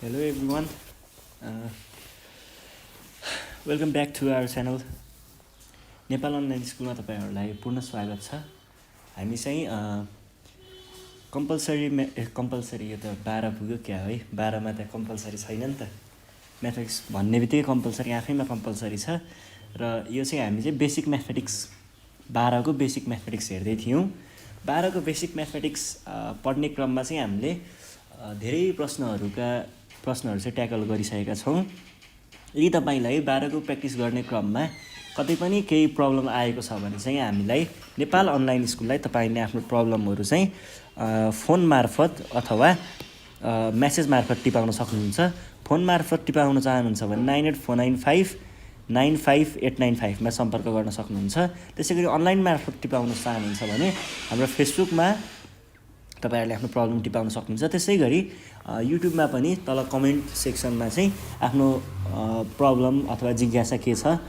Hello everyone. Uh, Welcome back to our channel. Nepal online स्कुलमा तपाईहरुलाई पूर्ण स्वागत छ। हामी चाहिँ कम्पलसरी यो त 12 पुग्यो क्या है। 12 मा त कम्पलसरी छैन नि त। म्याथमेटिक्स भन्ने बित्तिकै कम्पलसरी आफैमा कम्पलसरी छ र यो चाहिँ हामी चाहिँ बेसिक म्याथमेटिक्स 12 को बेसिक म्याथमेटिक्स हेर्दै थियौं। 12 को बेसिक म्याथमेटिक्स पढ्ने क्रममा चाहिँ हामीले धेरै प्रश्नहरू चाहिँ ट्याकल गरिसकेका छौं। यदि तपाईलाई 12 को प्र्याक्टिस गर्ने क्रममा कतै पनि केही प्रब्लम आएको छ भने चाहिँ हामीलाई नेपाल अनलाइन स्कुललाई तपाईले आफ्नो प्रब्लमहरू चाहिँ फोन मार्फत अथवा मेसेज मार्फत टिपाउन सक्नुहुन्छ। फोन मार्फत टिपाउन चाहनुहुन्छ भने 9849595895 मा सम्पर्क गर्न सक्नुहुन्छ। त्यसैगरी अनलाइन मार्फत टिपाउन चाहनुहुन्छ भने हाम्रो फेसबुकमा तपाईहरुले आफ्नो प्रब्लम टिपाउन सक्नुहुन्छ। त्यसैगरी युट्युबमा पनि तल कमेन्ट सेक्सनमा चाहिँ आफ्नो प्रब्लम अथवा जिज्ञासा के छ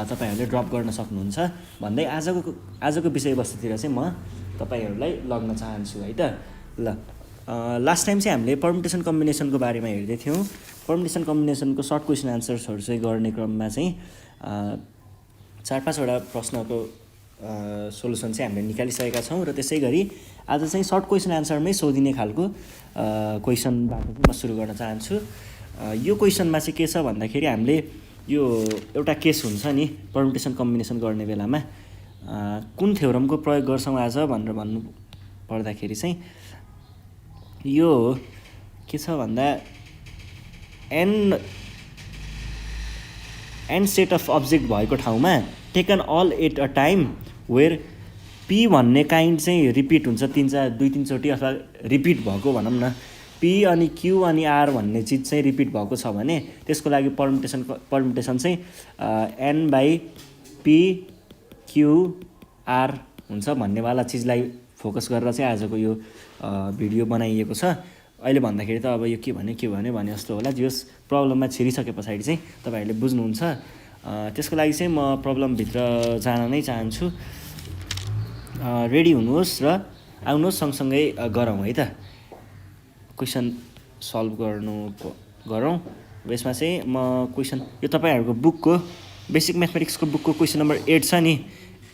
तपाईहरुले ड्रप गर्न सक्नुहुन्छ भन्दै आजको विषयवस्तुतिर चाहिँ म तपाईहरुलाई लग्न चाहन्छु है त। ल लास्ट टाइम चाहिँ हामीले परम्युटेसन कम्बिनेसनको बारेमा हेर्दै थियौं। परम्युटेसन कम्बिनेसनको सर्ट क्वेशन आन्सर्सहरु चाहिँ गर्ने क्रममा चाहिँ 4-5 वटा प्रश्नको सोलुसन चाहिँ हामीले निकालिसकेका छौं र त्यसैगरी आज चाहिँ सर्ट क्वेशन आन्सरमै सोधिने खालको क्वेशनबाट म सुरु गर्न चाहन्छु। यो क्वेशनमा चाहिँ के छ भन्दाखेरि हामीले यो एउटा केस हुन्छ नि परम्युटेसन कम्बिनेसन गर्ने बेलामा कुन थ्योरमको प्रयोग गर्छौं आज भनेर भन्नु पर्दाखेरि चाहिँ यो के छ भन्दा n सेट अफ अब्जेक्ट भएको ठाउँमा taken all at a time where p भन्ने काइन्ड चाहिँ रिपिट हुन्छ 2-3 चोटी अथवा रिपिट भएको भनौं न। p अनि q अनि r भन्ने चीज चाहिँ रिपिट भएको छ भने त्यसको लागि परम्युटेसन चाहिँ n/p q r हुन्छ भन्ने वाला चीजलाई फोकस गरेर चाहिँ आजको यो भिडियो बनाइएको छ। अहिले भन्दाखेरि त अब यो के भने जस्तो होला। जस प्रब्लममा छिरिसकेपछि चाहिँ तपाईहरुले बुझ्नुहुन्छ। त्यसको लागि चाहिँ म प्रब्लम भित्र जान नै चाहन्छु। रेडी हुनुहोस् र आउनुहोस् सँगसँगै गरौँ है त। क्वेशन सल्भ गरौँ। यसमा चाहिँ म क्वेशन यो तपाईहरुको बुकको बेसिक म्याथमेटिक्सको बुकको क्वेशन नम्बर 8 छ नि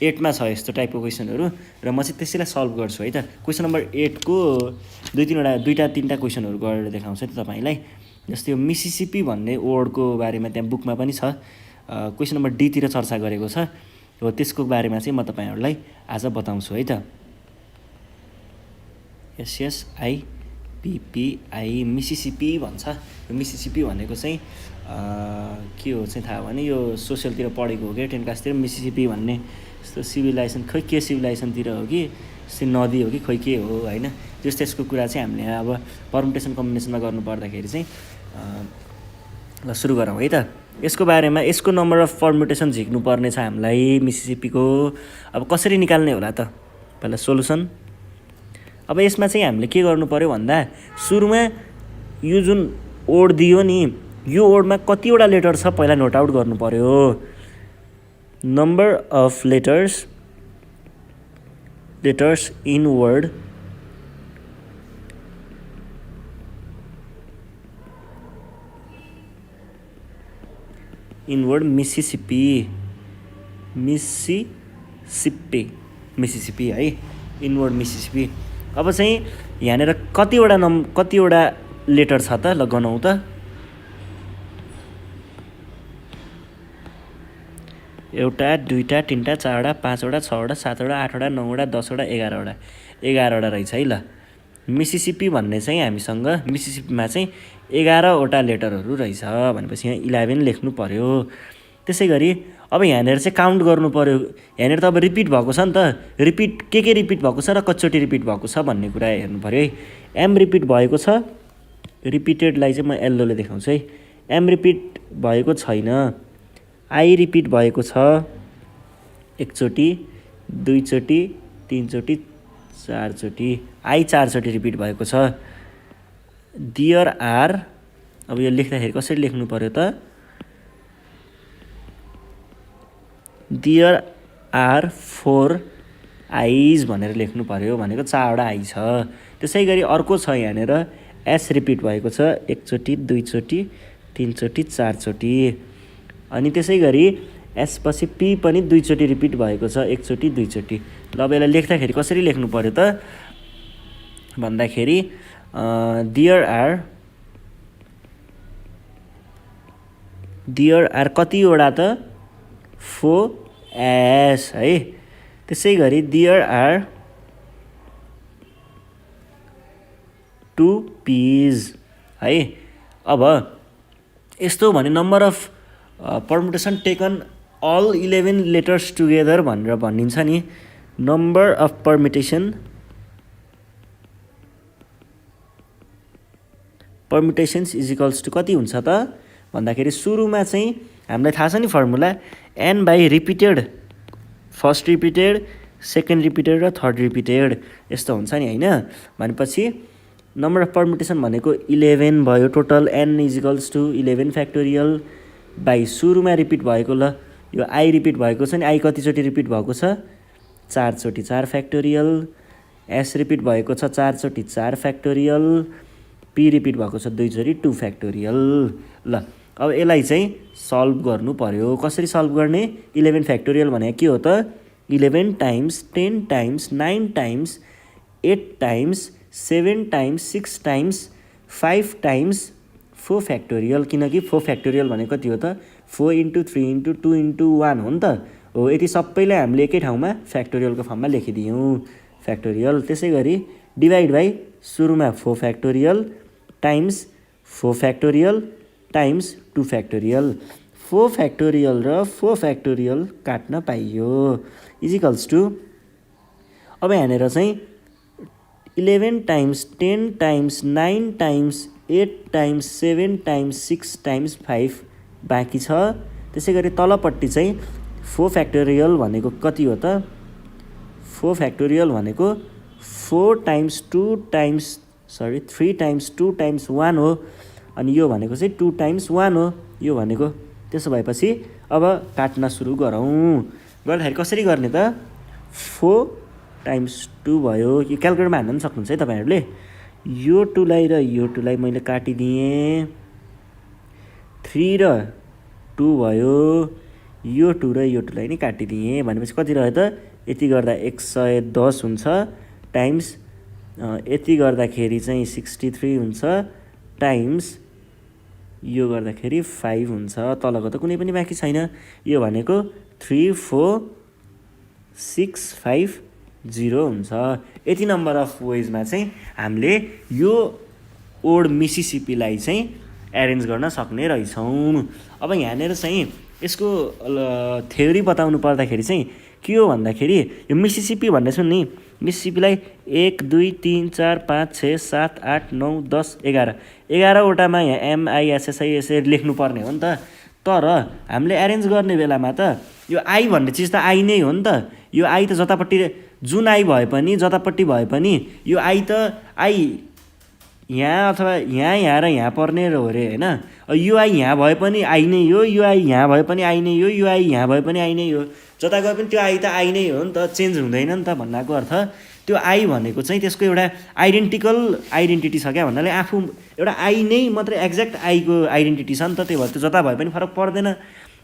8 मा छ यस्तो टाइपको क्वेशनहरु र म चाहिँ त्यसैलाई सल्भ गर्छु है त। क्वेशन नम्बर 8 को 2-3टा क्वेशनहरु गरेर देखाउँछु है त तपाईलाई। जस्तै यो मिसिसिपी भन्ने वर्डको बारेमा त्यहाँ बुकमा पनि छ। क्वेशन नम्बर डी तिर चर्चा गरेको छ। हो त्यसको बारेमा चाहिँ म तपाईहरुलाई आज बताउँछु है त। SSIPPI मिसिसिपी भन्छ। यो मिसिसिपी भनेको चाहिँ के हो चाहिँ थाहा भने यो सोशलतिर पढेको हो के 10 क्लासतिर। मिसिसिपी भन्ने यस्तो सिभिलाइजेसन खै के सिभिलाइजेसनतिर हो कि नदी हो कि खै के हो हैन। त्यसको कुरा चाहिँ हामीले अब परम्युटेसन कम्बिनेसनमा गर्नु पर्दाखेरि चाहिँ ल सुरु गरौँ है त। यसको बारेमा यसको नम्बर अफ परम्युटेसन झिक्नु पर्ने छ हामीलाई मिसिसिपीको। अब कसरी निकाल्ने होला त पहिला सोलुसन। अब यसमा चाहिँ हामीले के गर्नु पर्यो भन्दा सुरुमा यो जुन वर्ड दियो नि यो वर्डमा कतिवटा लेटर छ पहिला नोट आउट गर्नु पर्यो। Number of letters in word Mississippi है इन वर्ड मिसिसिपी। अब चाहिँ यहाँनेर कतिवटा लेटर छ त ल गनौं त। एउटा दुईटा तीनटा चारवटा पाँचवटा छवटा सातवटा आठवटा नौवटा 10वटा 11वटा 11वटा रहेछ है ल। मिसिसिपी भन्ने चाहिँ हामीसँग मिसिसिपीमा चाहिँ 11वटा लेटरहरु रहेछ भनेपछि यहाँ 11 लेख्नु पर्यो। त्यसैगरी अब यहाँनेर चाहिँ काउन्ट गर्नु पर्यो। यहाँनेर त अब रिपिट भएको छ नि त। रिपिट के रिपिट भएको छ र कतिचोटी रिपिट भएको छ भन्ने कुरा हेर्नु पर्यो है। m रिपिट भएको छ। रिपिटेडलाई चाहिँ म येल्लोले देखाउँछु है। m रिपिट भएको छैन। i रिपिट भएको छ एकचोटी दुईचोटी तीनचोटी चारचोटी i 4 चोटी रिपिट भएको छ। देयर आर अब यो लेख्दाखेरि कसरी लेख्नु पर्यो त। देयर आर 4 आइज भनेर लेख्नु पर्यो भनेको 4वटा आई छ। त्यसैगरी अर्को छ यहाँनेर एस रिपिट भएको छ एकचोटि, दुईचोटि, तीनचोटि, चारचोटि। अनि त्यसै गरी एस पछि पी पनि दुईचोटि रिपिट भएको छ एकचोटि, दुईचोटि। ल अब यसलाई लेख्दाखेरि कसरी लेख्नु पर्यो त भन्दाखेरि देयर आर कतिवटा त 4 एस है। त्यसै गरी देयर आर 2 पीज है। अब यस्तो भने number of permutation taken all 11 letters together भनेर भनिन्छ नि। Number of permutations is equals to कति हुन्छ त भन्दाखेरि सुरुमा चाहिँ हामीलाई थाहा छ नि formula n by repeated, first repeated, second repeated र थर्ड रिपिटेड यस्तो हुन्छ नि होइन। भनेपछि नम्बर अफ पर्मुटेसन भनेको 11 भयो total, n is equals to 11 factorial by सुरुमा रिपिट भएको, ल यो आई रिपिट भएको छ नि, आई कतिचोटि रिपिट भएको छ 4 चोटि 4 फ्याक्टोरियल, एस रिपिट भएको छ 4 चोटि 4 फ्याक्टोरियल, पी रिपिट भएको छ 2 चोटि 2 फ्याक्टोरियल। ल अब यसलाई चाहिँ सल्भ गर्नु पर्यो। कसरी सल्भ गर्ने? 11 फ्याक्टोरियल भने के हो त 11 times 10 times 9 times 8 times 7 times 6 times 5 times 4 factorial. किनकि 4 फ्याक्टोरियल भनेको कति हो त 4 इन्टु 3 इन्टु 2 इन्टु 1 हो नि त। हो यति सबैलाई हामीले एकै ठाउँमा फ्याक्टोरियलको फर्ममा लेखिदियौँ फ्याक्टोरियल। त्यसै गरी डिभाइड बाई सुरुमा 4 factorial times 4 factorial times 2 factorial. 4 factorial र 4 फ्याक्टोरियल काट्न पाइयो इजिकल्स टु, अब यहाँनिर चाहिँ 11 times 10 times 9 times 8 times 7 times 6 times 5 बाँकी छ। त्यसै गरी तलपट्टि चाहिँ 4 फ्याक्टोरियल भनेको कति हो त 4 फ्याक्टोरियल भनेको 4 टाइम्स 2 टाइम्स 3 टाइम्स 2 टाइम्स 1 हो। अनि यो भनेको चाहिँ 2 टाइम्स 1 हो यो भनेको। त्यसो भएपछि अब काट्न सुरु गरौँ। गर्दाखेरि कसरी गर्ने त 4 टाइम्स 2 भयो। यो क्यालकुलेटरमा हान्न पनि सक्नुहुन्छ है तपाईँहरूले। यो 2 लाई र यो 2 लाई मैले काटिदिएँ, 3 र 2 भयो, यो 2 र यो 2 लाई नै काटिदिएँ। भनेपछि कति रह्यो त यति गर्दा 110 हुन्छ टाइम्स यति गर्दाखेरि चाहिँ 63 हुन्छ टाइम्स यो गर्दाखेरि 5 हुन्छ। तलको त कुनै पनि बाँकी छैन। यो भनेको 34650 हुन्छ। यति नम्बर अफ वेजमा चाहिँ हामीले यो ओल्ड मिसिसिपीलाई चाहिँ एरेन्ज गर्न सक्ने रहेछौँ। अब यहाँनिर चाहिँ यसको थ्योरी बताउनु पर्दाखेरि चाहिँ के हो भन्दाखेरि यो मिसिसिपी भन्ने छ नि, मिसिसिपीलाई 1 2 3 4 5 6 7 8 9 10 11 11वटामा यहाँ एमआइएसएसआई यसरी लेख्नुपर्ने हो नि त। तर हामीले एरेन्ज गर्ने बेलामा त यो आई भन्ने चिज त आई नै हो नि त। यो आई त जतापट्टि जुन आई भए पनि जतापट्टि भए पनि यो आई त आई यहाँ अथवा यहाँ र यहाँ पर्ने हो अरे होइन। यो आई यहाँ भए पनि आई नै हो, यो आई यहाँ भए पनि आई नै हो, यो आई यहाँ भए पनि आई नै हो। जता गए पनि त्यो आई त आई नै हो नि त, चेन्ज हुँदैन नि त। भन्नाको अर्थ त्यो आई भनेको चाहिँ त्यसको एउटा आइडेन्टिकल आइडेन्टिटी छ क्या भन्नाले आफू एउटा आई नै मात्रै एक्ज्याक्ट आईको आइडेन्टिटी छ नि त। त्यही भएर त्यो जता भए पनि फरक पर्दैन।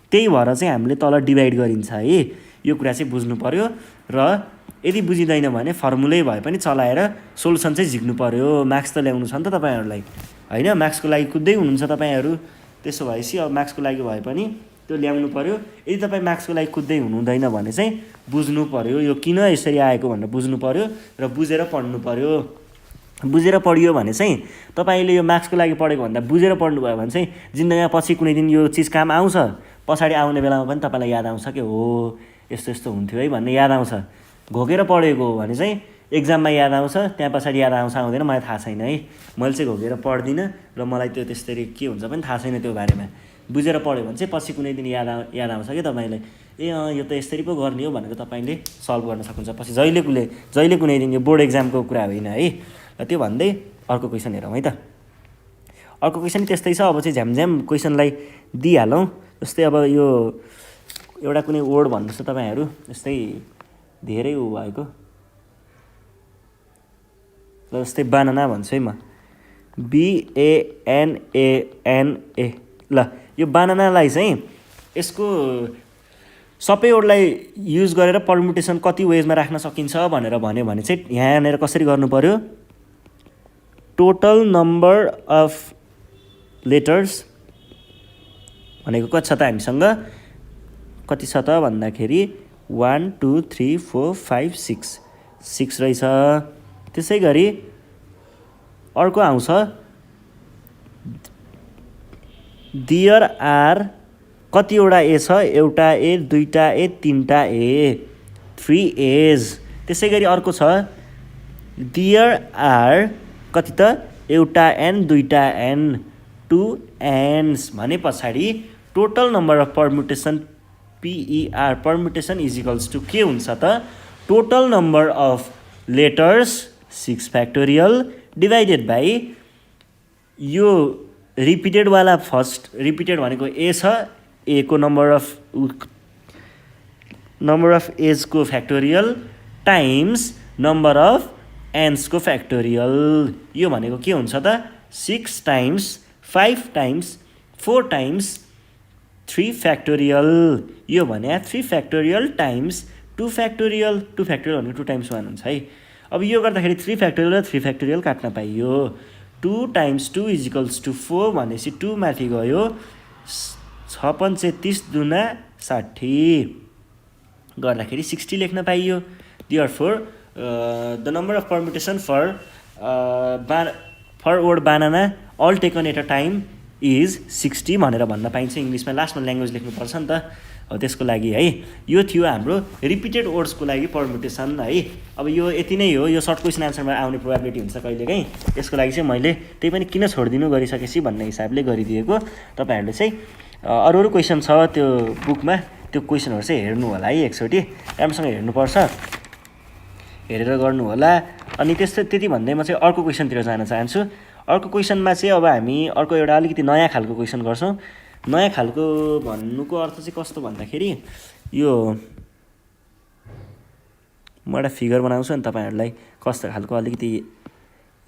त्यही भएर चाहिँ हामीले तल डिभाइड गरिन्छ है। यो कुरा चाहिँ बुझ्नु पर्यो र यदि बुझिँदैन भने फर्मुलै भए पनि चलाएर सोल्युसन चाहिँ झिक्नु पर्यो। मार्क्स त ल्याउनु छ नि त तपाईँहरूलाई होइन, मार्क्सको लागि कुद्दै हुनुहुन्छ तपाईँहरू। त्यसो भएपछि अब मार्क्सको लागि भए पनि त्यो ल्याउनु पर्यो। यदि तपाईँ मार्क्सको लागि कुद्दै हुनुहुँदैन भने चाहिँ बुझ्नु पर्यो यो किन यसरी आएको भनेर बुझ्नु पर्यो र बुझेर पढ्नु पर्यो। बुझेर पढियो भने चाहिँ तपाईँले यो मार्क्सको लागि पढेको भन्दा बुझेर पढ्नुभयो भने चाहिँ जिन्दगीमा पछि कुनै दिन यो चिज काम आउँछ। पछाडि आउने बेलामा पनि तपाईँलाई याद आउँछ कि हो यस्तो यस्तो हुन्थ्यो है भन्ने याद आउँछ। घोकेर पढेको हो भने चाहिँ एक्जाममा याद आउँछ, त्यहाँ पछाडि याद आउँछ आउँदैन मलाई थाहा छैन है। मैले चाहिँ घोकेर पढ्दिनँ र मलाई त्यो त्यसरी के हुन्छ पनि थाहा छैन त्यो बारेमा। बुझेर पढ्यो भने चाहिँ पछि कुनै दिन याद आउँछ कि तपाईँलाई ए यो त यसरी पो गर्ने हो भनेर तपाईँले सल्भ गर्न सक्नुहुन्छ पछि जहिले कुनै दिन। यो बोर्ड एक्जामको कुरा होइन है। र त्यो भन्दै अर्को क्वेसन हेरौँ है त। अर्को क्वेसन त्यस्तै छ। अब चाहिँ झ्यामझ्याम क्वेसनलाई दिइहालौँ। जस्तै अब यो एउटा कुनै वर्ड भन्नुहोस् त तपाईँहरू, जस्तै धेरै भएको जस्तै बानाना भन्छु है म। BANANA। ल यो बानानालाई चाहिँ यसको सबैवटालाई युज गरेर पर्मुटेसन कति वेजमा राख्न सकिन्छ भनेर भन्यो भने चाहिँ यहाँनिर कसरी गर्नु पर्यो, टोटल नम्बर अफ लेटर्स भनेको कति छ त हामीसँग, कति छ त भन्दाखेरि 1 2 3 4 5 6 रहेछ। त्यसै गरी अर्को आउँछ देयर आर, कतिवटा ए छ, एउटा ए, दुईटा ए, तीनटा ए, 3 एज। त्यसै गरी अर्को छ देयर आर कति त, एउटा एन, दुईटा एन, 2 एन्स भने पछाडि total number of permutation PER permutation is equals to के हुन्छ त, total number of letters 6 factorial divided by यो रिपिटेडवाला फर्स्ट रिपिटेड भनेको ए छ, ए को नम्बर अफ एजको फ्याक्टोरियल टाइम्स नम्बर अफ एन्सको फ्याक्टोरियल। यो भनेको के हुन्छ त, 6 टाइम्स 5 टाइम्स 4 टाइम्स 3 फ्याक्टोरियल। यो भने 3 फ्याक्टोरियल टाइम्स 2 फ्याक्टोरियल, 2 फ्याक्टोरियल भनेको 2 टाइम्स 1 हुन्छ है। अब यो गर्दाखेरि 3 फ्याक्टोरियल र 3 फ्याक्टोरियल काट्न पाइयो। 2 टाइम्स 2 इज इक्वल्स टु 4 भनेपछि 2 माथि गयो, 6 पंचे 30 दुना 60 गर्दाखेरि 60 लेख्न पाइयो। Therefore the number of permutation for word banana all taken at a time is 60 भनेर भन्न पाइन्छ इङ्ग्लिसमा। लास्टमा ल्याङ्ग्वेज लेख्नुपर्छ नि त, हो त्यसको लागि है। यो थियो हाम्रो रिपिटेड वर्ड्सको लागि पर्मुटेसन है। अब यो यति नै हो, यो सर्ट क्वेसन आन्सरमा आउने प्रोबेबिलिटी हुन्छ कहिलेकाहीँ, यसको लागि चाहिँ मैले त्यही पनि किन छोडिदिनु गरिसकेपछि भन्ने हिसाबले गरिदिएको। तपाईँहरूले चाहिँ अरू क्वेसन छ त्यो बुकमा, त्यो क्वेसनहरू चाहिँ हेर्नु होला है, एकचोटि राम्रोसँग हेर्नुपर्छ, हेरेर गर्नु होला। अनि त्यति भन्दै म चाहिँ अर्को क्वेसनतिर जान चाहन्छु। अर्को क्वेसनमा चाहिँ अब हामी अर्को एउटा अलिकति नयाँ खालको क्वेसन गर्छौँ। नयाँ खालको भन्नुको अर्थ चाहिँ कस्तो भन्दाखेरि, यो म एउटा फिगर बनाउँछु अनि तपाईँहरूलाई कस्तो खालको अलिकति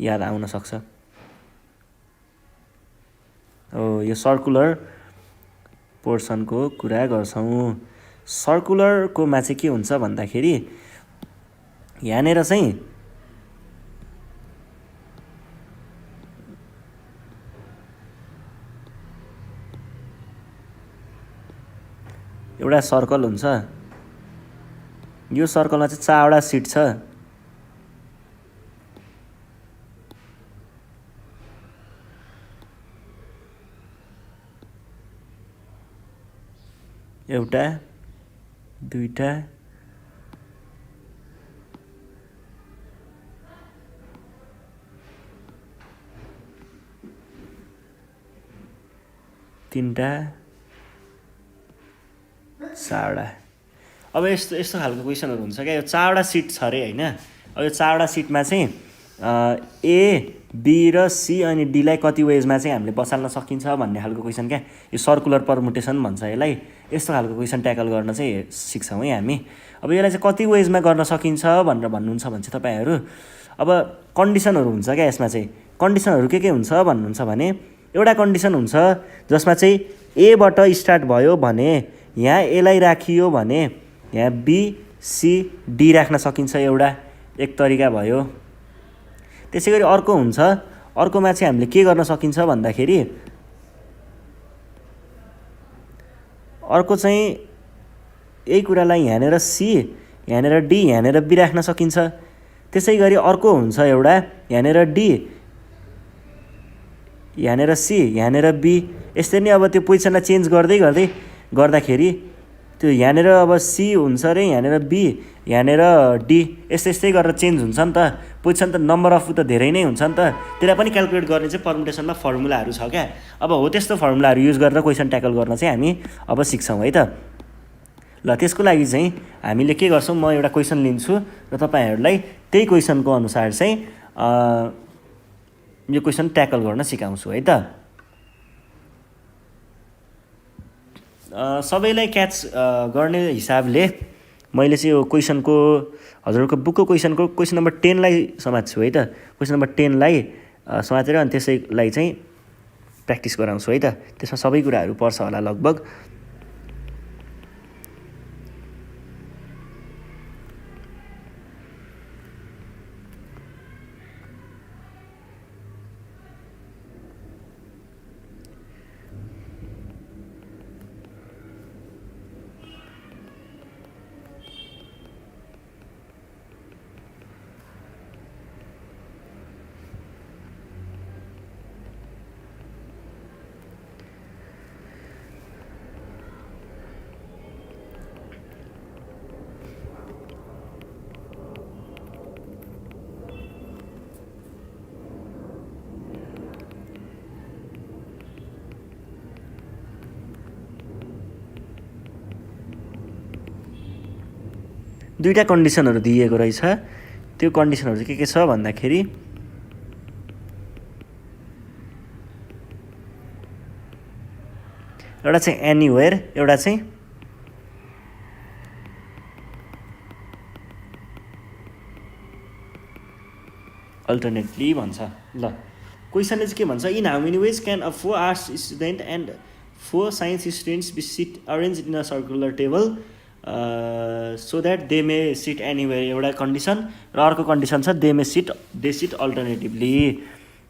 याद आउन सक्छ। हो यो सर्कुलर पोर्सनको कुरा गर्छौँ। सर्कुलरकोमा चाहिँ के हुन्छ भन्दाखेरि यहाँनिर चाहिँ एउटा सर्कल हुन्छ, यो सर्कलमा चाहिँ 4वटा सिट छ। एउटा, दुईटा, तीनटा, 4वटा। अब यस्तो खालको क्वेसनहरू हुन्छ क्या। यो 4वटा सिट छ अरे होइन। अब यो 4वटा सिटमा चाहिँ ए, बी र सी अनि डीलाई कति वेजमा चाहिँ हामीले बसाल्न सकिन्छ भन्ने खालको क्वेसन क्या। यो सर्कुलर पर्मुटेसन भन्छ यसलाई। यस्तो खालको क्वेसन ट्याकल गर्न चाहिँ सिक्छौँ है हामी। अब यसलाई चाहिँ कति वेजमा गर्न सकिन्छ भनेर भन्नुहुन्छ भने चाहिँ तपाईँहरू अब कन्डिसनहरू हुन्छ क्या यसमा चाहिँ। कन्डिसनहरू के हुन्छ भन्नुहुन्छ भने, एउटा कन्डिसन हुन्छ जसमा चाहिँ एबाट स्टार्ट भयो भने यहाँ एलाई राखियो भने यहाँ बी सी डी राख्न सकिन्छ, एउटा एक तरिका भयो। त्यसै गरी अर्को हुन्छ, अर्कोमा चाहिँ हामीले के गर्न सकिन्छ भन्दाखेरि अर्को चाहिँ यही कुरालाई यहाँनिर सी, यहाँनिर डी, यहाँनिर बी राख्न सकिन्छ। त्यसै गरी अर्को हुन्छ एउटा यहाँनिर डी, यहाँनिर सी, यहाँनिर बी। यसरी नै अब त्यो पोजिसनलाई चेन्ज गर्दै गर्दाखेरि त्यो यहाँनिर अब सी हुन्छ अरे, यहाँनिर बी, यहाँनिर डी, यस्तै गरेर चेन्ज हुन्छ नि त पोजिसन। त नम्बर अफ त धेरै नै हुन्छ नि त, त्यसलाई पनि क्यालकुलेट गर्ने चाहिँ पर्मुटेसनमा फर्मुलाहरू छ क्या। अब हो त्यस्तो फर्मुलाहरू युज गरेर क्वेसन ट्याकल गर्न चाहिँ हामी अब सिक्छौँ है त। ल त्यसको लागि चाहिँ हामीले के गर्छौँ, म एउटा क्वेसन लिन्छु र तपाईँहरूलाई त्यही क्वेसनको अनुसार चाहिँ यो क्वेसन ट्याकल गर्न सिकाउँछु है त। सबैलाई क्याच गर्ने हिसाबले मैले चाहिँ यो क्वेसनको हजुरहरूको बुकको क्वेसन नम्बर 10 लाई समात्छु है त। क्वेसन नम्बर 10 लाई समातेर अनि त्यसैलाई चाहिँ प्र्याक्टिस गराउँछु है त। त्यसमा सबै कुराहरू पर्छ होला लगभग। दुईवटा कन्डिसनहरू दिएको रहेछ। त्यो कन्डिसनहरू चाहिँ के छ भन्दाखेरि एउटा चाहिँ एनीवेयर, एउटा चाहिँ अल्टरनेटली भन्छ। ल क्वेसनले चाहिँ के भन्छ, in how many ways can a 4 arts student and 4 science students be sit arrange in a circular table so that they may sit anywhere, एउटा कन्डिसन। र अर्को कन्डिसन छ दे सिट अल्टरनेटिभली।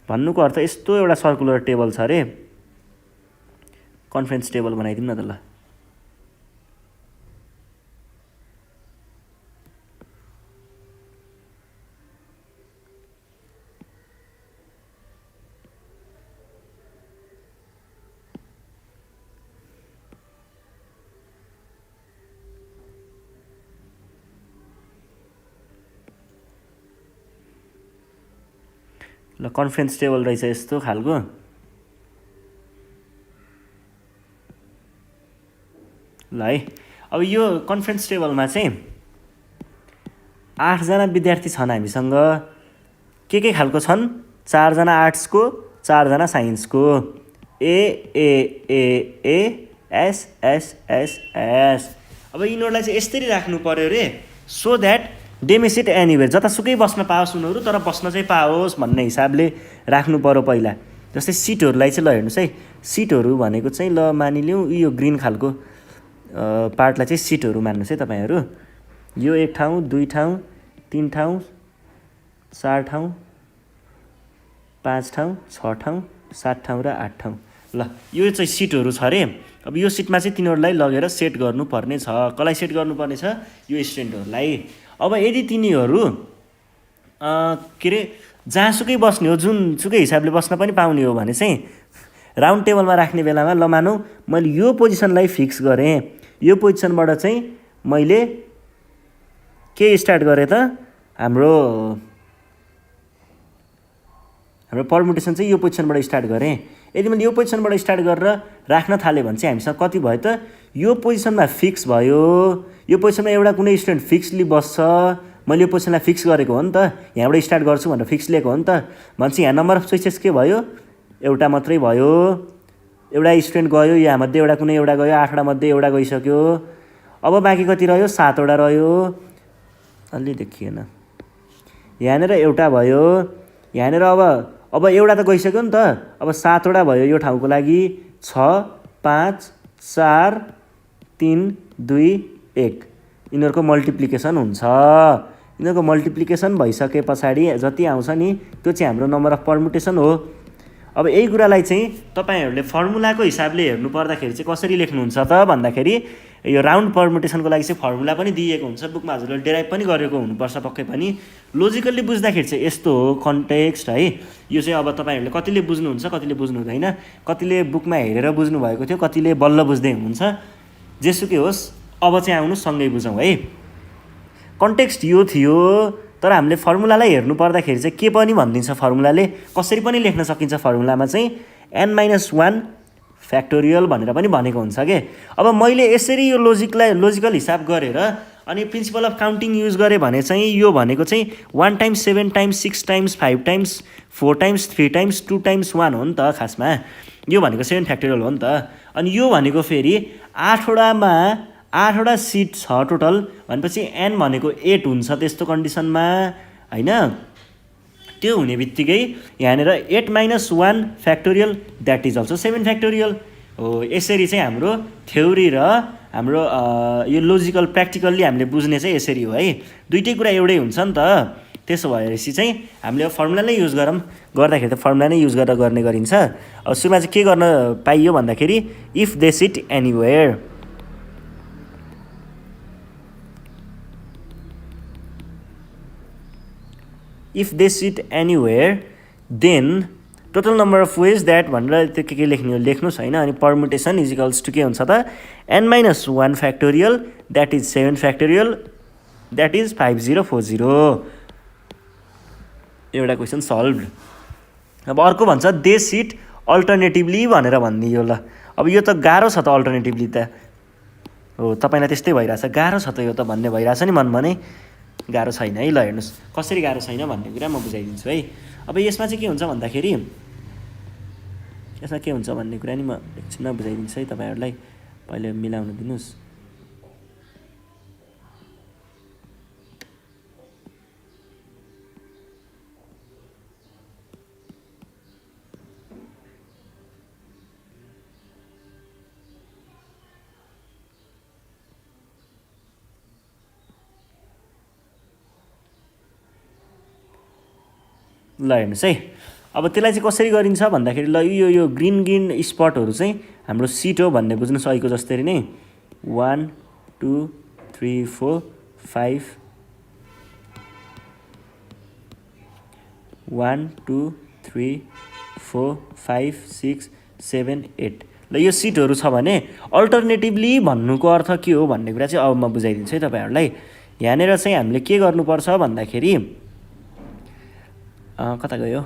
भन्नुको अर्थ यस्तो एउटा सर्कुलर टेबल छ अरे, conference table बनाइदिउँ न त। ल कन्फरेन्स टेबल रहेछ यस्तो खालको। ल है, अब यो कन्फरेन्स टेबलमा चाहिँ 8 जना विद्यार्थी छन् हामीसँग। के खालको छन्, 4 जना आर्ट्सको, 4 जना साइन्सको। A A A A S S S S. अब यिनीहरूलाई चाहिँ यसरी राख्नु पर्यो रे, so that they may sit anywhere, जतासुकै बस्न पाओस् उनीहरू, तर बस्न चाहिँ पाओस् भन्ने हिसाबले राख्नु पर्यो पहिला। जस्तै सिटहरूलाई चाहिँ ल हेर्नुहोस् है, सिटहरू भनेको चाहिँ ल मानिलिउँ यो ग्रिन खालको पार्टलाई चाहिँ सिटहरू मान्नुहोस् है तपाईँहरू। यो 1 ठाउँ, 2 ठाउँ, 3 ठाउँ, 4 ठाउँ, 5 ठाउँ, 6 ठाउँ, 7 ठाउँ र 8 ठाउँ। ल यो चाहिँ सिटहरू छ अरे। अब यो सिटमा चाहिँ तिनीहरूलाई लगेर सेट गर्नुपर्ने छ। कसलाई सेट गर्नुपर्ने छ, यो स्टुडेन्टहरूलाई। अब यदि तिनीहरू के अरे जहाँसुकै बस्ने हो, जुनसुकै हिसाबले बस्न पनि पाउने हो भने चाहिँ राउन्ड टेबलमा राख्ने बेलामा ल मानौँ मैले यो पोजिसनलाई फिक्स गरेँ, यो पोजिसनबाट चाहिँ मैले के स्टार्ट गरेँ त, हाम्रो पर्मुटेसन चाहिँ यो पोजिसनबाट स्टार्ट गरेँ। यदि मैले यो पोजिसनबाट स्टार्ट गरेर राख्न थालेँ भने चाहिँ हामीसँग कति भयो त, यो पोजिसनमा फिक्स भयो। यो पोजिसनमा एउटा कुनै स्टुडेन्ट फिक्सली बस्छ, मैले यो पोजिसनलाई फिक्स गरेको हो नि त, यहाँबाट स्टार्ट गर्छु भनेर फिक्स लिएको हो नि त। भनेपछि यहाँ नम्बर अफ चोइसेस के भयो, एउटा मात्रै भयो। एउटा स्टुडेन्ट गयो, यहाँमध्ये एउटा कुनै एउटा गयो, 8 वटा मध्ये एउटा गइसक्यो। अब बाँकी कति रह्यो, 7 वटा रह्यो। अलि देखिएन, यहाँनिर एउटा भयो, यहाँनिर अब एउटा त गइसक्यो नि त। अब 7 वटा भयो यो ठाउँको लागि। 6 5 4 3 2 1 यिनीहरूको मल्टिप्लिकेसन हुन्छ। यिनीहरूको मल्टिप्लिकेसन भइसके पछाडि जति आउँछ नि त्यो चाहिँ हाम्रो नम्बर अफ पर्मुटेसन हो। अब यही कुरालाई चाहिँ तपाईँहरूले फर्मुलाको हिसाबले हेर्नु पर्दाखेरि चाहिँ कसरी लेख्नुहुन्छ त भन्दाखेरि, यो राउन्ड पर्मुटेसनको लागि चाहिँ फर्मुला पनि दिएको हुन्छ बुकमा, हजुरले डेराइभ पनि गरेको हुनुपर्छ पक्कै पनि। लोजिकल्ली बुझ्दाखेरि चाहिँ यस्तो हो कन्टेक्स्ट है। यो चाहिँ अब तपाईँहरूले कतिले बुझ्नुहुन्छ, कतिले बुझ्नु हुँदैन, कतिले बुकमा हेरेर बुझ्नुभएको थियो, कतिले बल्ल बुझ्दै हुनुहुन्छ। जेसुकै होस्, अब चाहिँ आउनु सँगै बुझौँ है। कन्टेक्स्ट यो थियो, तर हामीले फर्मुलालाई हेर्नु पर्दाखेरि चाहिँ के पनि भनिदिन्छ फर्मुलाले, कसरी पनि लेख्न सकिन्छ फर्मुलामा चाहिँ n-1 फ्याक्टोरियल भनेर पनि भनेको हुन्छ के। अब मैले यसरी यो लोजिकल हिसाब गरेर अनि प्रिन्सिपल अफ काउन्टिङ युज गरेँ भने चाहिँ यो भनेको चाहिँ 1 times 7 times 6 times 5 times 4 times 3 times 2 times 1 हो नि त खासमा। यो भनेको 7 फ्याक्टोरियल हो नि त। अनि यो भनेको फेरि 8 वटा सिट छ टोटल, भनेपछि n भनेको 8 हुन्छ त्यस्तो कन्डिसनमा हैन। त्यो हुने बित्तिकै यहाँनिर 8 - 1 factorial that is also 7 factorial हो। यसरी चाहिँ हाम्रो थ्योरी र हाम्रो यो लोजिकल प्र्याक्टिकल्ली हामीले बुझ्ने चाहिँ यसरी हो है। दुइटै कुरा एउटै हुन्छ नि त। त्यसो भएपछि चाहिँ हामीले फर्मुला नै युज गर्दाखेरि त फर्मुला नै युज गरेर गर्ने गरिन्छ। अब सुरुमा चाहिँ के गर्न पाइयो भन्दाखेरि if they sit anywhere, if they sit anywhere then total number of ways that भनेर त्यो के लेख्ने हो लेख्नुहोस् होइन। अनि पर्मुटेसन इजिकल्स टु के हुन्छ त n - 1 factorial that is 7 factorial that is 5040। एउटा क्वेसन सल्भ। अब अर्को भन्छ दे सिट अल्टरनेटिभली भनेर भनिदियो ल। अब यो त गाह्रो छ त अल्टरनेटिभली त हो, तपाईँलाई त्यस्तै भइरहेछ गाह्रो छ त यो त भन्ने भइरहेछ नि मनमा नै। गाह्रो छैन है, ल हेर्नुहोस् कसरी गाह्रो छैन भन्ने कुरा म बुझाइदिन्छु है। अब यसमा चाहिँ के हुन्छ भन्दाखेरि यसमा के हुन्छ भन्ने कुरा नि म एकछिनमा बुझाइदिन्छु है तपाईँहरूलाई। पहिले मिलाउन दिनुहोस्। ल हेर्नुहोस् है, अब त्यसलाई चाहिँ कसरी गरिन्छ भन्दाखेरि ल यो ग्रिन ग्रिन स्पटहरू चाहिँ हाम्रो सिट हो भन्ने बुझ्नुहोस्। अहिलेको जस्तै नै 1 2 3 4 5 1 2 3 4 5 6 7 8 ल यो सिटहरू छ भने अल्टरनेटिभली भन्नुको अर्थ के हो भन्ने कुरा चाहिँ अब म बुझाइदिन्छु है तपाईँहरूलाई। यहाँनिर चाहिँ हामीले के गर्नुपर्छ भन्दाखेरि कता गयो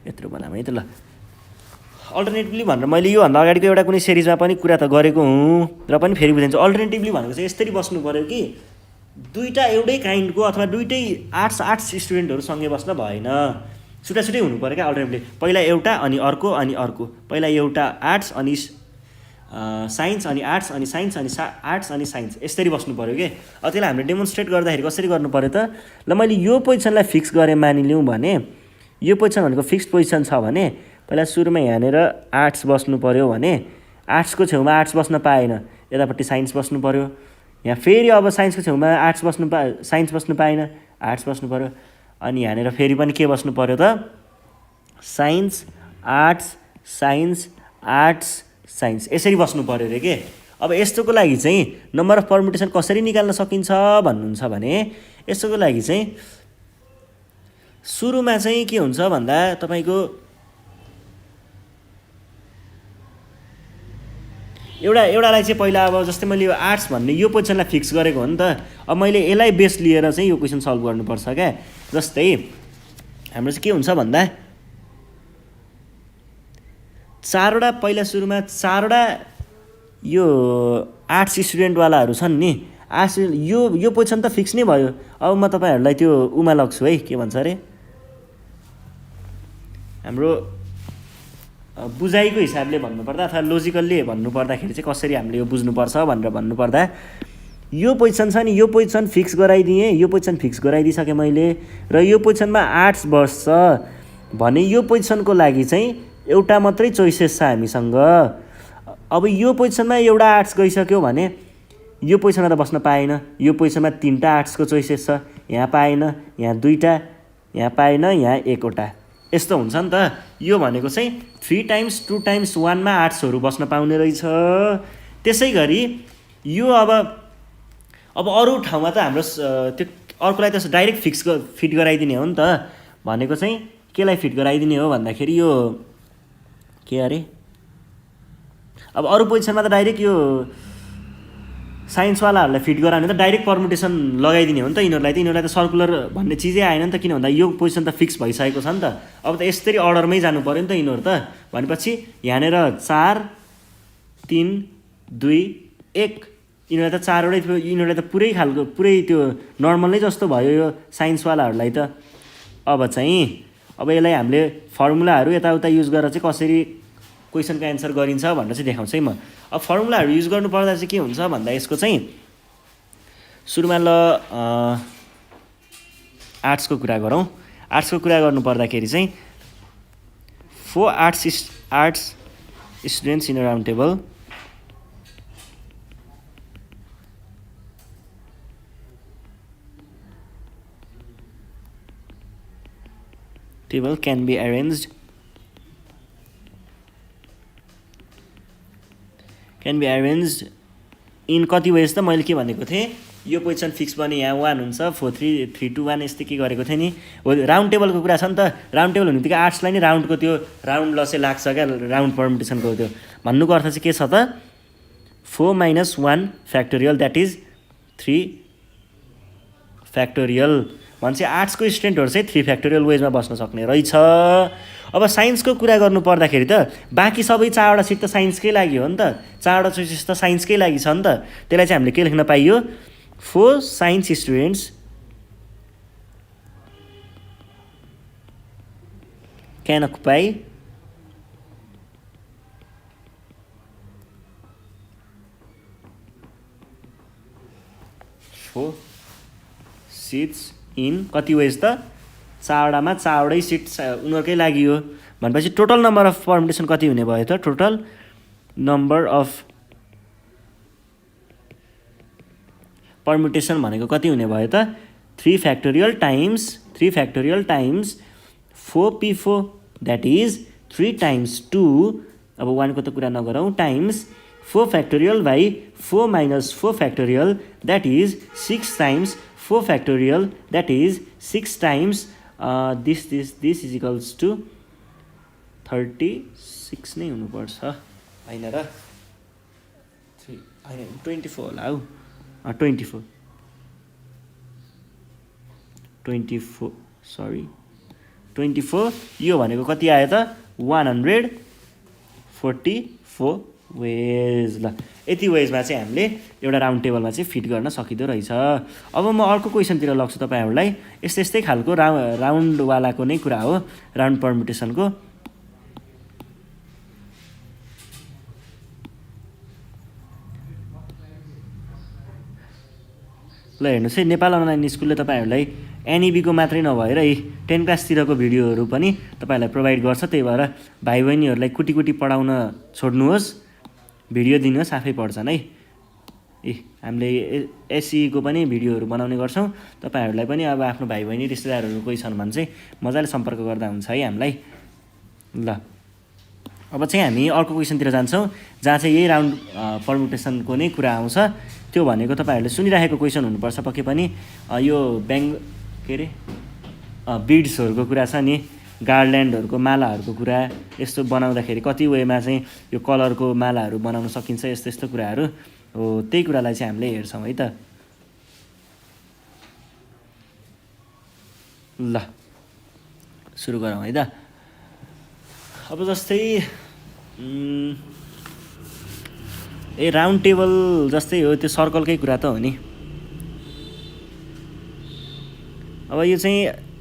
यत्रो बनाऊँ है त। ल अल्टरनेटिभली भनेर मैले योभन्दा अगाडिको एउटा कुनै सिरिजमा पनि कुरा त गरेको हुँ र पनि फेरि बुझाइदिन्छु। अल्टरनेटिभली भनेको चाहिँ यसरी बस्नु पऱ्यो कि दुईवटा एउटै काइन्डको अथवा दुइटै आर्ट्स स्टुडेन्टहरू सँगै बस्न भएन, छुट्टा छुट्टै हुनु पऱ्यो क्या अल्टरनेटिभली। पहिला एउटा अनि अर्को अनि अर्को, पहिला एउटा आर्ट्स अनि साइन्स अनि आर्ट्स अनि साइन्स अनि आर्ट्स अनि साइन्स यसरी बस्नु पऱ्यो कि। अब त्यसलाई हामीले डेमोन्स्ट्रेट गर्दाखेरि कसरी गर्नु पऱ्यो त ल मैले यो पोजिसनलाई फिक्स गरेँ मानिलिउँ भने यो पोजिसन भनेको फिक्स्ड पोजिसन छ भने पहिला सुरुमा यहाँनिर आर्ट्स बस्नु पऱ्यो भने आर्ट्सको छेउमा आर्ट्स बस्न पाएन, यतापट्टि साइन्स बस्नु पऱ्यो। यहाँ फेरि अब साइन्सको छेउमा साइन्स बस्नु पाएन, आर्ट्स बस्नु पऱ्यो। अनि यहाँनिर फेरि पनि के बस्नु पऱ्यो त science arts science arts science यसरी बस्नु पऱ्यो अरे के। अब यस्तोको लागि चाहिँ नम्बर अफ पर्मुटेसन कसरी निकाल्न सकिन्छ भन्नुहुन्छ भने यस्तोको लागि चाहिँ सुरुमा चाहिँ के हुन्छ भन्दा तपाईँको एउटालाई चाहिँ पहिला अब जस्तै मैले यो आर्ट्स भन्ने यो पोजिसनलाई फिक्स गरेको हो नि त। अब मैले यसलाई बेस लिएर चाहिँ यो क्वेसन सल्भ गर्नुपर्छ क्या। जस्तै हाम्रो चाहिँ के हुन्छ भन्दा चारवटा पहिला सुरुमा चारवटा यो आर्ट्स स्टुडेन्टवालाहरू छन् नि, आर्ट्स यो पोजिसन त फिक्स नै भयो। अब म तपाईँहरूलाई त्यो उमा लग्छु है, के भन्छ अरे हाम्रो बुझाइको हिसाबले भन्नुपर्दा अथवा लोजिकल्ली भन्नुपर्दाखेरि चाहिँ कसरी हामीले यो बुझ्नुपर्छ भनेर भन्नुपर्दा यो पोजिसन छ नि यो पोजिसन फिक्स गराइदिएँ, यो पोजिसन फिक्स गराइदिइसकेँ मैले र यो पोजिसनमा आर्ट्स बस्छ भने यो पोजिसनको लागि चाहिँ एउटा मात्रै चोइसेस छ हामीसँग। अब यो पोजिसनमा एउटा आर्ट्स गइसक्यो भने यो पोजिसनमा त बस्न पाएन, यो पोजिसनमा 3टा आर्ट्सको चोइसेस छ, यहाँ पाएन, यहाँ 2टा, यहाँ पाएन, यहाँ 1वटा, यस्तो हुन्छ नि त। यो भनेको चाहिँ 3 टाइम्स 2 टाइम्स 1 मा आर्ट्सहरू बस्न पाउने रहेछ। त्यसै गरी यो अब अरू ठाउँमा त हाम्रो त्यो अर्कोलाई त डाइरेक्ट फिट गराइदिने हो नि त। भनेको चाहिँ केलाई फिट गराइदिने हो भन्दाखेरि यो के अरे अब अरू पोजिसनमा त डाइरेक्ट यो साइन्सवालाहरूलाई फिट गराउने त डाइरेक्ट पर्मुटेसन लगाइदिने हो नि त यिनीहरूलाई त सर्कुलर भन्ने चिजै आएन नि त। किन भन्दा यो पोजिसन त फिक्स भइसकेको छ नि त। अब त यसरी अर्डरमै जानु पऱ्यो नि त यिनीहरू त। भनेपछि यहाँनिर 4 3 2 1 यिनीहरूलाई त चारवटै थियो, यिनीहरूलाई त पुरै त्यो नर्मल नै जस्तो भयो यो साइन्सवालाहरूलाई त। अब यसलाई हामीले फर्मुलाहरू यताउता युज गरेर चाहिँ कसरी क्वेसनको एन्सर गरिन्छ भनेर चाहिँ देखाउँछु है म। अब फर्मुलाहरू युज गर्नुपर्दा चाहिँ के हुन्छ भन्दा यसको चाहिँ सुरुमा ल आर्ट्सको कुरा गरौँ। आर्ट्सको कुरा गर्नु पर्दाखेरि चाहिँ 4 arts students in a round table can be arranged in कति वेज त मैले के भनेको थिएँ यो पोजिसन फिक्स पनि यहाँ 1 हुन्छ 4 3 3 2 1 यस्तै के गरेको थिएँ नि हो राउन्ड टेबलको कुरा छ नि त राउन्ड टेबल हुने बित्तिकै आर्ट्सलाई नि राउन्डको त्यो राउन्ड ल चाहिँ लाग्छ क्या राउन्ड पर्मुटेसनको त्यो भन्नुको अर्थ चाहिँ के छ त 4 - 1 फ्याक्टोरियल द्याट इज 3 फ्याक्टोरियल भन्छ आर्ट्सको स्टुडेन्टहरू चाहिँ 3 फ्याक्टोरियल वेजमा बस्न सक्ने रहेछ। अब साइन्सको कुरा गर्नु पर्दाखेरि त बाँकी सबै 4वटा सिट त साइन्सकै लागि हो नि त 4वटा चोइसेस त साइन्सकै लागि छ नि त त्यसलाई चाहिँ हामीले के लेख्न पाइयो 4 science students can occupy 4 seats in कति वेज त 4वटामा 4वटै सिट उनीहरूकै लागि हो भनेपछि टोटल नम्बर अफ पर्मुटेसन कति हुने भयो त टोटल नम्बर अफ पर्मुटेसन भनेको कति हुने भयो त 3 factorial times 4p4 that is 3 times 2 अब 1 को त कुरा नगरौँ times 4 factorial by 4 - 4 factorial that is 6 times 4 factorial that is 6 times this is equals to 36 नै हुनुपर्छ हैन र 24 होला हौ 24 यो भनेको कति आयो त 144 वेज ल यति वेजमा चाहिँ हामीले एउटा राउन्ड टेबलमा चाहिँ फिट गर्न सकिँदो रहेछ। अब म अर्को क्वेसनतिर लग्छु तपाईँहरूलाई यस्तै खालको राउन्डवालाको नै कुरा हो राउन्ड पर्मुटेसनको ल हेर्नुहोस् है नेपाल अनलाइन स्कुलले तपाईँहरूलाई एनइबीको मात्रै नभएर 10 क्लासतिरको भिडियोहरू पनि तपाईँहरूलाई प्रोभाइड गर्छ त्यही भएर भाइ बहिनीहरूलाई कुटी पढाउन छोड्नुहोस् भिडियो दिनुहोस् आफै पढ्छन् है हामीले एसईको पनि भिडियोहरू बनाउने गर्छौँ तपाईँहरूलाई पनि अब आफ्नो भाइ बहिनी रिश्तेदारहरू कोही छन् भने चाहिँ मजाले सम्पर्क गर्दा हुन्छ है हामीलाई ल अब चाहिँ हामी अर्को क्वेसनतिर जान्छौँ जहाँ चाहिँ यही राउन्ड पर्मुटेसनको नै कुरा आउँछ त्यो भनेको तपाईँहरूले सुनिराखेको क्वेसन हुनुपर्छ पक्कै पनि यो बिड्सहरूको कुरा छ नि गार्ल्यान्डहरूको मालाहरूको कुरा यस्तो बनाउँदाखेरि कति वेमा चाहिँ यो कलरको मालाहरू बनाउन सकिन्छ यस्तो कुराहरू हो त्यही कुरालाई चाहिँ हामीले हेर्छौँ है त ल सुरु गरौँ है त अब जस्तै राउन्ड टेबल जस्तै हो त्यो सर्कलकै कुरा त हो नि अब यो चाहिँ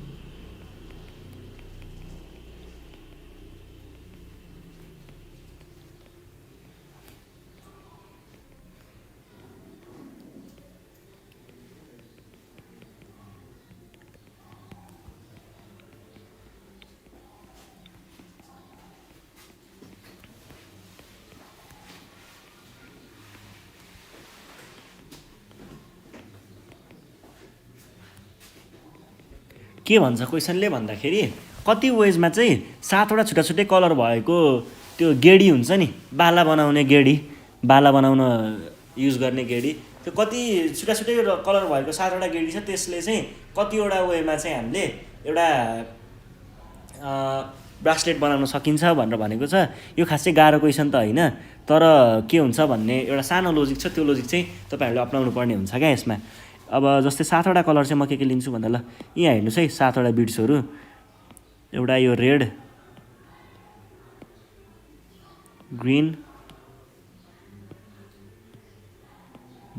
के भन्छ क्वेसनले भन्दाखेरि कति वेजमा चाहिँ 7वटा छुट्टै कलर भएको त्यो गेडी हुन्छ नि बाला बनाउन युज गर्ने गेडी त्यो कति छुट्टै कलर भएको 7वटा गेडी छ त्यसले चाहिँ कतिवटा वेमा चाहिँ हामीले एउटा ब्रासलेट बनाउन सकिन्छ भनेर भनेको छ यो खास चाहिँ गाह्रो क्वेसन त होइन तर के हुन्छ भन्ने एउटा सानो लोजिक छ त्यो लोजिक चाहिँ तपाईँहरूले अपनाउनु पर्ने हुन्छ क्या यसमा अब जस्तै 7वटा कलर चाहिँ म के लिन्छु भन्दा ल यहाँ हेर्नुहोस् है 7वटा बिड्सहरू एउटा यो रेड ग्रीन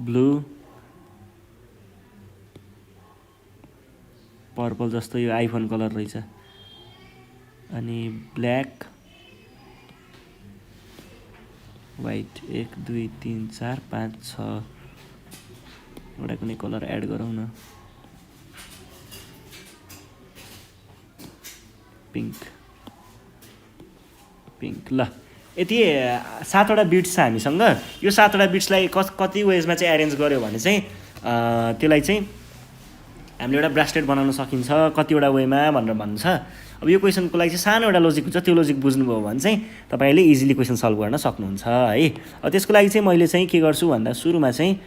ब्लू पर्पल जस्तो यो आइफोन कलर रहेछ अनि ब्ल्याक वाइट 1 2 3 4 5 6 एउटा कुनै कलर एड गरौँ न पिङ्क पिङ्क ल यति 7वटा बिट्स छ हामीसँग। यो 7वटा बिट्सलाई कति वेजमा चाहिँ एरेन्ज गर्यो भने चाहिँ त्यसलाई चाहिँ हामीले एउटा ब्रासलेट बनाउन सकिन्छ कतिवटा वेमा भनेर भन्छ। अब यो क्वेसनको लागि चाहिँ सानो एउटा लोजिक हुन्छ, त्यो लोजिक बुझ्नुभयो भने चाहिँ तपाईँले इजिली क्वेसन सल्भ गर्न सक्नुहुन्छ है। अब त्यसको लागि चाहिँ मैले चाहिँ के गर्छु भन्दा सुरुमा चाहिँ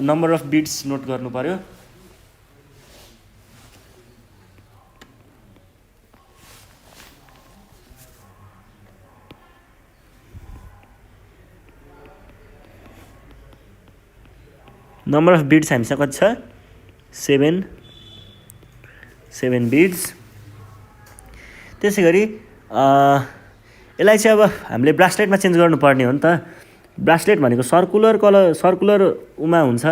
नम्बर अफ बिट्स नोट गर्नु पर्यो। नम्बर अफ बिट्स हामीसँग कति छ 7 बिट्स। त्यसै गरी यसलाई चाहिँ अब हामीले ब्रासलेटमा चेन्ज गर्नुपर्ने हो नि त। ब्रासलेट भनेको सर्कुलर उमा हुन्छ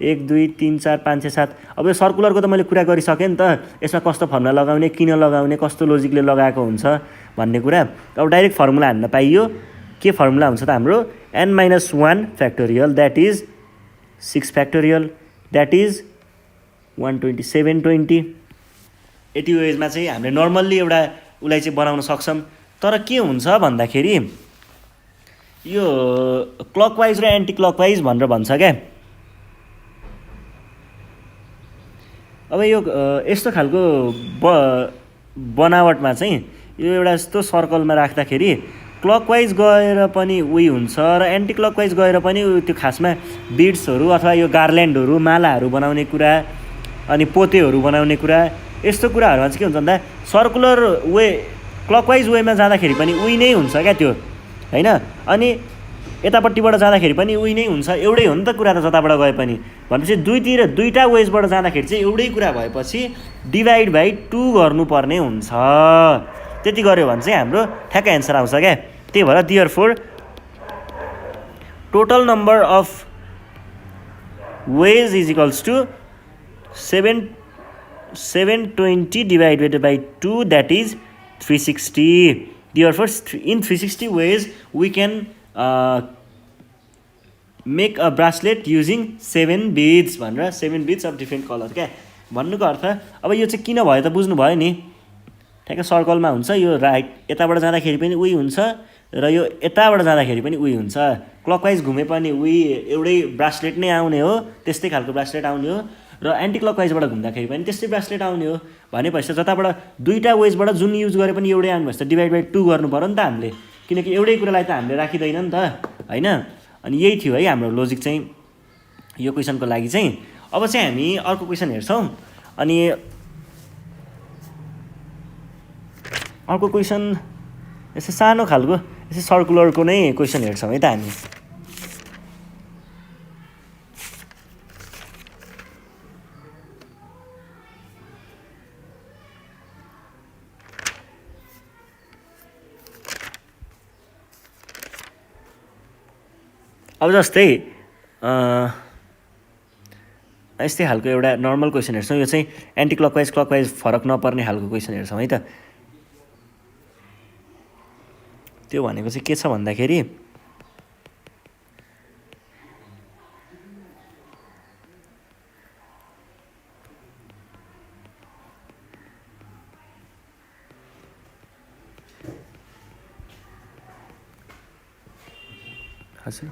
1 2 3 4 5 6 7। अब यो सर्कुलरको त मैले कुरा गरिसकेँ नि त, यसमा कस्तो फर्मुला लगाउने, किन लगाउने, कस्तो लोजिकले लगाएको हुन्छ भन्ने कुरा। अब डाइरेक्ट फर्मुला हान्न पाइयो। के फर्मुला हुन्छ त हाम्रो n-1 factorial that is 6 factorial that is 12720। यति वेजमा चाहिँ हामीले नर्मल्ली एउटा उसलाई चाहिँ बनाउन सक्छौँ। तर के हुन्छ भन्दाखेरि यो क्लकवाइज र एन्टी क्लकवाइज भनेर भन्छ क्या। अब यो यस्तो खालको बनावटमा चाहिँ यो एउटा यस्तो सर्कलमा राख्दाखेरि क्लकवाइज गएर पनि उही हुन्छ र एन्टी क्लकवाइज गएर पनि त्यो खासमा बिड्सहरू अथवा यो गार्ल्यान्डहरू मालाहरू बनाउने कुरा अनि पोतेहरू बनाउने कुरा यस्तो कुराहरूमा चाहिँ के हुन्छ भन्दा सर्कुलर वे क्लकवाइज वेमा जाँदाखेरि पनि उही नै हुन्छ क्या त्यो हैन। अनि यतापट्टिबाट जाँदाखेरि पनि उही नै हुन्छ, एउटै हो नि त कुरा त जताबाट गए पनि। भनेपछि दुईटा वेजबाट जाँदाखेरि चाहिँ एउटै कुरा भएपछि डिभाइड बाई 2 गर्नुपर्ने हुन्छ। त्यति गर्यो भने चाहिँ हाम्रो ठ्याक्कै एन्सर आउँछ क्या। त्यही भएर therefore total number of ways is equals to 720 divided by 2 that is 360। Therefore in 360 ways we can make a bracelet using 7 beads भनेर 7 बिड्स अफ डिफ्रेन्ट कलर क्या भन्नुको अर्थ। अब यो चाहिँ किन भयो त बुझ्नुभयो नि। ठ्याक्कै सर्कलमा हुन्छ, यो राइट यताबाट जाँदाखेरि पनि उही हुन्छ र यो यताबाट जाँदाखेरि पनि उही हुन्छ। क्लकवाइज घुमे पनि उही एउटै ब्रासलेट नै आउने हो, त्यस्तै खालको ब्रासलेट आउने हो र एन्टी क्लकवाइजबाट घुम्दाखेरि पनि त्यस्तै ब्रासलेट आउने हो। भनेपछि जताबाट दुईटा वेजबाट जुन युज गरे पनि एउटै आउनु भएछ डिभाइड बाई 2 गर्नु पर्यो नि त हामीले, किनकि एउटै कुरालाई त हामीले राखिँदैन नि त हैन। अनि यही थियो है हाम्रो लोजिक चाहिँ यो क्वेसनको लागि चाहिँ। अब चाहिँ हामी अर्को क्वेसन हेर्छौँ। अनि अर्को क्वेसन यसो सानो खालको यसो सर्कुलरको नै क्वेसन हेर्छौँ है त हामी। अब जस्तै यस्तै खालको एउटा नर्मल क्वेसन हेर्छौँ। यो चाहिँ एन्टी क्लकवाइज फरक नपर्ने खालको क्वेसन हेर्छौँ है त। त्यो भनेको चाहिँ के छ भन्दाखेरि हजुर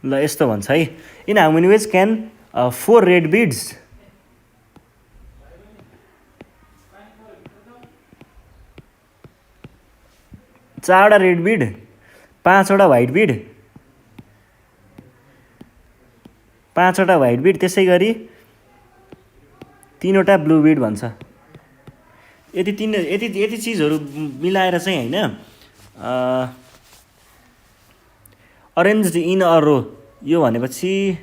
ल यस्तो भन्छ है। In how many ways can 4 red beads 4वटा रेड बिड 5वटा व्हाइट बिड 5वटा व्हाइट बिड त्यसै गरी 3वटा ब्लू बिड भन्छ। यति चिजहरू मिलाएर चाहिँ हैन अरेन्ज्ड इन अ रो। यो भनेपछि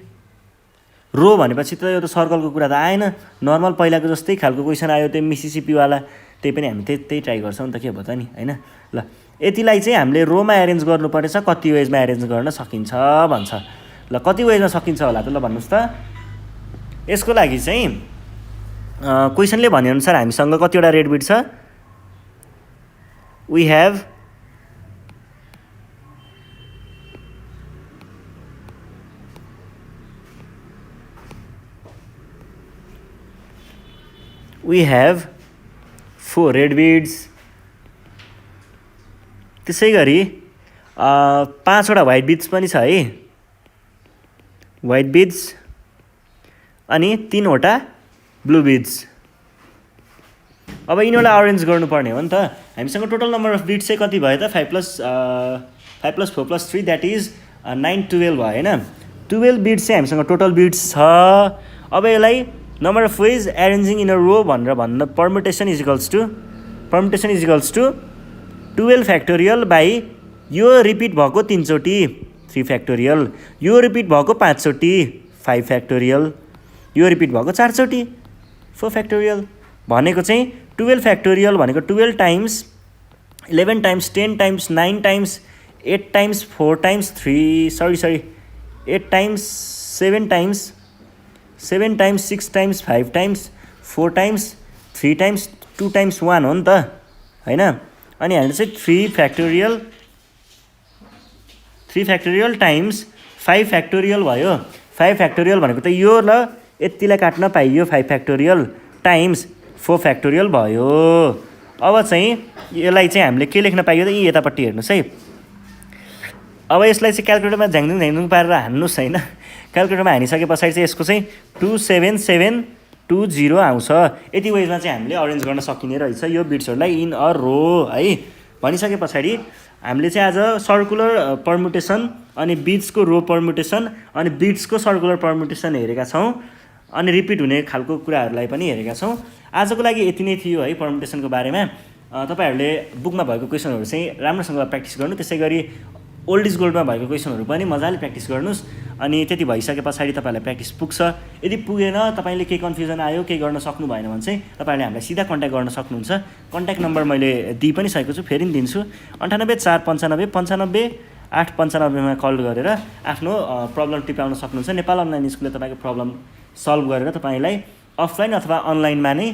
रो भनेपछि त यो त सर्कलको कुरा त आएन। नर्मल पहिलाको जस्तै खालको क्वेसन आयो त्यो मिसिसिपीवाला त्यही पनि हामी त्यही ट्राई गर्छौँ नि त, के भयो त नि हैन। ल यतिलाई चाहिँ हामीले रोमा एरेन्ज गर्नुपर्नेछ, कति वेजमा एरेन्ज गर्न सकिन्छ भन्छ। ल कति वेजमा सकिन्छ होला त, ल भन्नुहोस् त। यसको लागि चाहिँ क्वेसनले भनेअनुसार हामीसँग कतिवटा रेड बिट छ, we have we have 4 red beads, त्यसै गरी 5 वटा व्हाइट बिड्स पनि छ है, व्हाइट बिड्स, अनि 3 वटा ब्लू बिड्स। अब यिनीहरूलाई अरेन्ज गर्नुपर्ने हो नि त। हामीसँग टोटल नम्बर अफ बिड्स चाहिँ कति भयो त, 5 + 4 + 3 द्याट इज 9 12 भयो हैन। 12 बिड्स चाहिँ हामीसँग टोटल बिड्स छ। अब यसलाई number of ways arranging in a row भनेर भन्न, permutation is equals to 12 factorial by यो रिपिट भएको 3 चोटि 3 फ्याक्टोरियल, यो रिपिट भएको 5 चोटि 5 फ्याक्टोरियल, यो रिपिट भएको 4 चोटि 4 फ्याक्टोरियल। भनेको चाहिँ 12 फ्याक्टोरियल भनेको 12 times 11 times 10 times 9 times 8 times 4 times 3 8 times 7 times 7 times 6 times 5 times 4 times 3 times 2 times 1 हो नि त हैन। अनि हामीले चाहिँ 3 फ्याक्टोरियल टाइम्स 5 फ्याक्टोरियल भयो। 5 फ्याक्टोरियल भनेको त यो ल यतिलाई काट्न पाइयो, 5 फ्याक्टोरियल टाइम्स 4 फ्याक्टोरियल भयो। अब चाहिँ यसलाई चाहिँ हामीले के लेख्न पाइयो त, यी यतापट्टि हेर्नुहोस् है। अब यसलाई चाहिँ क्यालकुलेटरमा झ्याङझुङ पारेर हान्नुहोस् हैन। क्यालकुलेटरमा हानिसके पछाडि चाहिँ यसको चाहिँ 27720 आउँछ। यति वेजमा चाहिँ हामीले अरेन्ज गर्न सकिने रहेछ यो बिट्सहरूलाई इन अ रो है। भनिसके पछाडि हामीले चाहिँ आज सर्कुलर पर्मुटेसन अनि बिट्सको रो पर्मुटेसन अनि बिट्सको सर्कुलर पर्मुटेसन हेरेका छौँ, अनि रिपिट हुने खालको कुराहरूलाई पनि हेरेका छौँ। आजको लागि यति नै थियो है पर्मुटेसनको बारेमा। तपाईहरूले बुकमा भएको क्वेसनहरू चाहिँ राम्रोसँग प्र्याक्टिस गर्नु, त्यसै गरी ओल्ड इज गोल्डमा भएको क्वेसनहरू पनि मजाले प्र्याक्टिस गर्नुहोस्। अनि त्यति भइसके पछाडि तपाईँहरूलाई प्र्याक्टिस पुग्छ। यदि पुगेन, तपाईँले केही कन्फ्युजन आयो, केही गर्न सक्नु भएन भने चाहिँ तपाईँहरूले हामीलाई सिधा कन्ट्याक्ट गर्न सक्नुहुन्छ। कन्ट्याक्ट नम्बर मैले दिइ पनि सकेको छु, फेरि दिन्छु। 98 495 95 895मा कल गरेर आफ्नो प्रब्लम टिपाउन सक्नुहुन्छ। नेपाल अनलाइन स्कुलले तपाईँको प्रब्लम सल्भ गरेर तपाईँलाई अफलाइन अथवा अनलाइनमा नै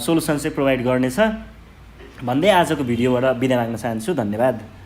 सोल्युसन चाहिँ प्रोभाइड गर्नेछ भन्दै आजको भिडियोबाट बिदा माग्न चाहन्छु। धन्यवाद।